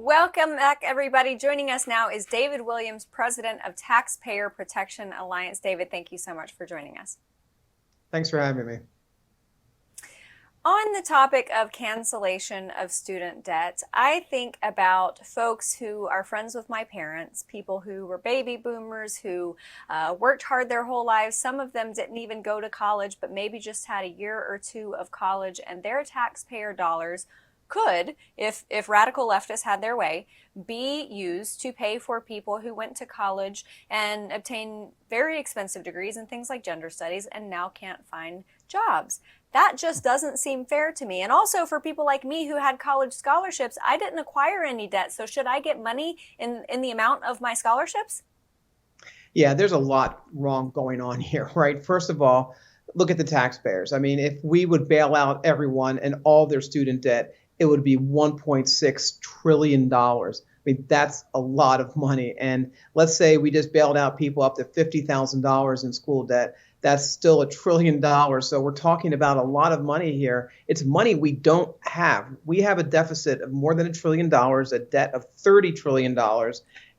Welcome back, everybody. Joining us now is David Williams, President of Taxpayer Protection Alliance. David, thank you so much for joining us. Thanks for having me. On the topic of cancellation of student debt, I think about folks who are friends with my parents, people who were baby boomers, who worked hard their whole lives. Some of them didn't even go to college, but maybe just had a year or two of college, and their taxpayer dollars could, if radical leftists had their way, be used to pay for people who went to college and obtained very expensive degrees in things like gender studies and now can't find jobs. That just doesn't seem fair to me. And also for people like me who had college scholarships, I didn't acquire any debt. So should I get money in the amount of my scholarships? Yeah, there's a lot wrong going on here, right? First of all, look at the taxpayers. I mean, if we would bail out everyone and all their student debt, it would be $1.6 trillion. I mean, that's a lot of money. And let's say we just bailed out people up to $50,000 in school debt. That's still $1 trillion. So we're talking about a lot of money here. It's money we don't have. We have a deficit of more than $1 trillion, a debt of $30 trillion.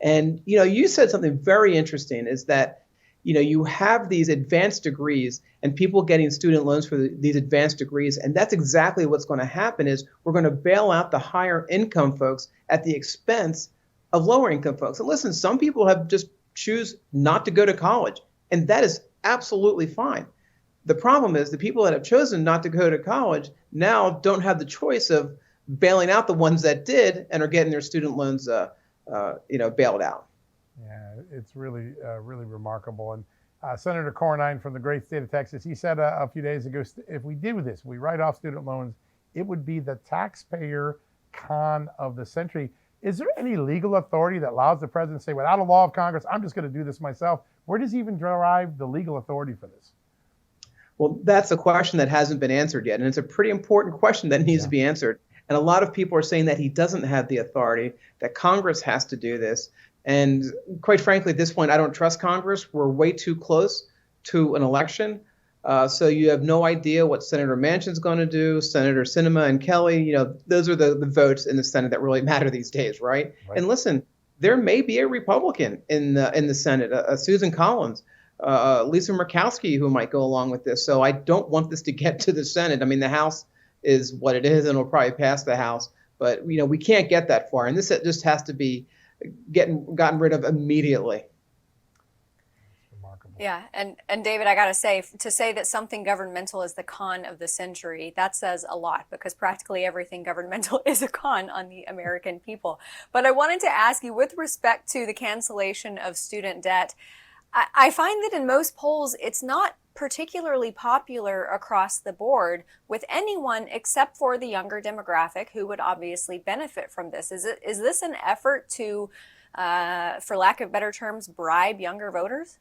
And, you said something very interesting is that, you have these advanced degrees and people getting student loans for these advanced degrees. And that's exactly what's going to happen is we're going to bail out the higher income folks at the expense of lower income folks. And listen, some people have just choose not to go to college, and that is absolutely fine. The problem is the people that have chosen not to go to college now don't have the choice of bailing out the ones that did and are getting their student loans, bailed out. Yeah, it's really remarkable. And Senator Cornyn from the great state of Texas, he said a few days ago, if we do this, we write off student loans, it would be the taxpayer con of the century. Is there any legal authority that allows the president to say, without a law of Congress, I'm just going to do this myself? Where does he even derive the legal authority for this? Well, that's a question that hasn't been answered yet. And it's a pretty important question that needs to be answered. And a lot of people are saying that he doesn't have the authority, that Congress has to do this. And quite frankly, at this point, I don't trust Congress. We're way too close to an election. So you have no idea what Senator Manchin's going to do, Senator Sinema and Kelly. Those are the votes in the Senate that really matter these days, right? And listen, there may be a Republican in the Senate, Susan Collins, Lisa Murkowski, who might go along with this. So I don't want this to get to the Senate. I mean, the House is what it is, and it'll probably pass the House. But we can't get that far, and this just has to be gotten rid of immediately. Remarkable. Yeah, and David, I gotta say, to say that something governmental is the con of the century, that says a lot because practically everything governmental is a con on the American people. But I wanted to ask you, with respect to the cancellation of student debt, I find that in most polls, it's not particularly popular across the board with anyone except for the younger demographic who would obviously benefit from this. Is this an effort to, for lack of better terms, bribe younger voters?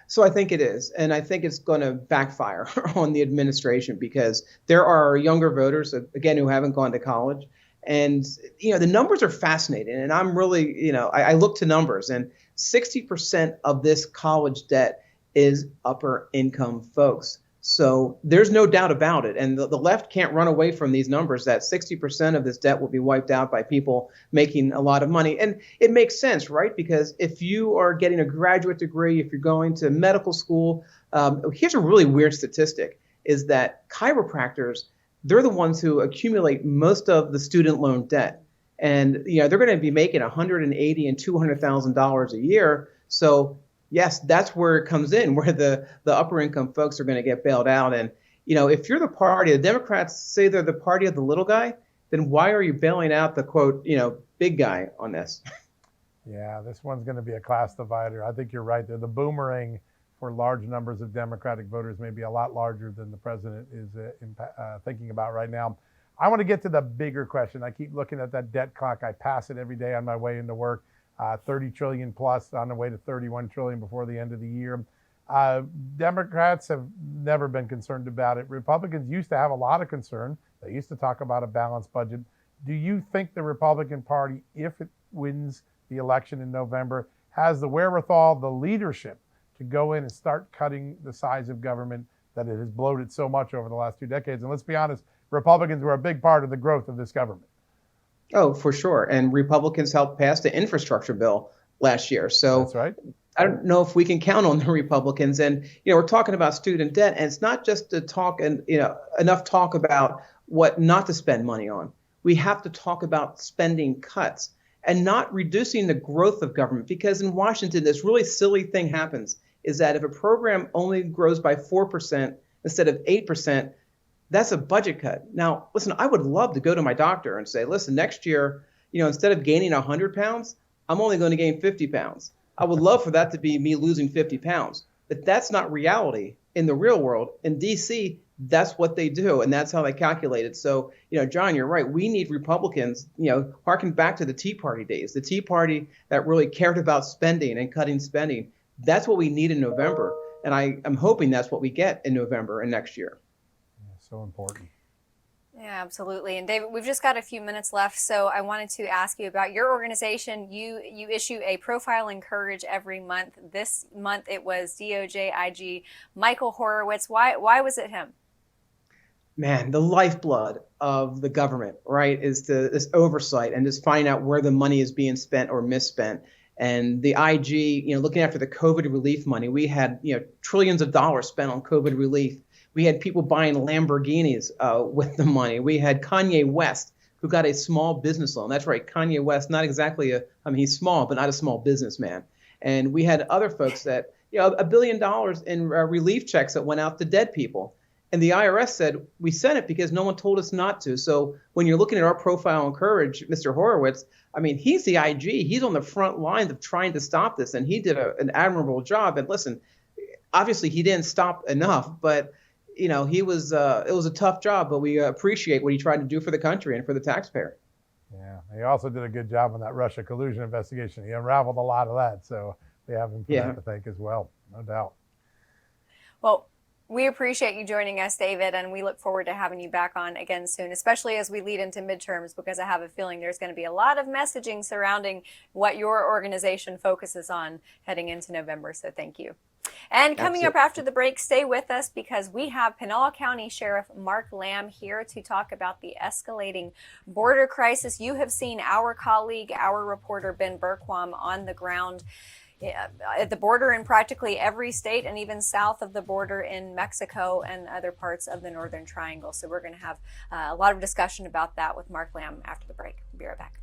So I think it is. And I think it's going to backfire on the administration because there are younger voters, again, who haven't gone to college. And, the numbers are fascinating. And I'm really, I look to numbers, and 60% of this college debt is upper income folks. So there's no doubt about it. And the left can't run away from these numbers that 60% of this debt will be wiped out by people making a lot of money. And it makes sense, right? Because if you are getting a graduate degree, if you're going to medical school, here's a really weird statistic, is that chiropractors, they're the ones who accumulate most of the student loan debt. And they're going to be making $180,000 and $200,000 a year. So yes, that's where it comes in, where the upper income folks are going to get bailed out. And, if you're the Democrats say they're the party of the little guy, then why are you bailing out the quote, big guy on this? Yeah, this one's going to be a class divider. I think you're right there. The boomerang for large numbers of Democratic voters may be a lot larger than the president is thinking about right now. I want to get to the bigger question. I keep looking at that debt clock. I pass it every day on my way into work. 30 trillion plus, on the way to 31 trillion before the end of the year. Democrats have never been concerned about it. Republicans used to have a lot of concern. They used to talk about a balanced budget. Do you think the Republican Party, if it wins the election in November, has the wherewithal, the leadership to go in and start cutting the size of government that it has bloated so much over the last 2 decades? And let's be honest, Republicans were a big part of the growth of this government. Oh, for sure. And Republicans helped pass the infrastructure bill last year. That's So right. I don't know if we can count on the Republicans. And we're talking about student debt, and it's not just to talk and enough talk about what not to spend money on. We have to talk about spending cuts and not reducing the growth of government. Because in Washington, this really silly thing happens is that if a program only grows by 4% instead of 8%, that's a budget cut. Now, listen, I would love to go to my doctor and say, listen, next year, instead of gaining 100 pounds, I'm only going to gain 50 pounds. I would love for that to be me losing 50 pounds, but that's not reality in the real world. In DC, that's what they do, and that's how they calculate it. So, John, you're right. We need Republicans, harken back to the Tea Party days, the Tea Party that really cared about spending and cutting spending. That's what we need in November, and I'm hoping that's what we get in November and next year. So important. Yeah, absolutely. And David, we've just got a few minutes left, so I wanted to ask you about your organization. You issue a profile and courage every month. This month it was DOJ IG Michael Horowitz. Why was it him? Man, the lifeblood of the government, right, is this oversight and just find out where the money is being spent or misspent. And the IG, looking after the COVID relief money, we had trillions of dollars spent on COVID relief. We had people buying Lamborghinis with the money. We had Kanye West, who got a small business loan. That's right, Kanye West, not exactly he's small, but not a small businessman. And we had other folks that, $1 billion in relief checks that went out to dead people. And the IRS said, we sent it because no one told us not to. So when you're looking at our profile and courage, Mr. Horowitz, he's the IG. He's on the front lines of trying to stop this. And he did an admirable job. And listen, obviously he didn't stop enough, but it was a tough job, but we appreciate what he tried to do for the country and for the taxpayer. Yeah, he also did a good job on that Russia collusion investigation. He unraveled a lot of that, so we have him for that to thank as well, no doubt. Well, we appreciate you joining us, David, and we look forward to having you back on again soon, especially as we lead into midterms, because I have a feeling there's going to be a lot of messaging surrounding what your organization focuses on heading into November, so thank you. And coming up after the break, stay with us because we have Pinal County Sheriff Mark Lamb here to talk about the escalating border crisis. You have seen our colleague, our reporter Ben Berquam on the ground at the border in practically every state and even south of the border in Mexico and other parts of the Northern Triangle. So we're going to have a lot of discussion about that with Mark Lamb after the break. We'll be right back.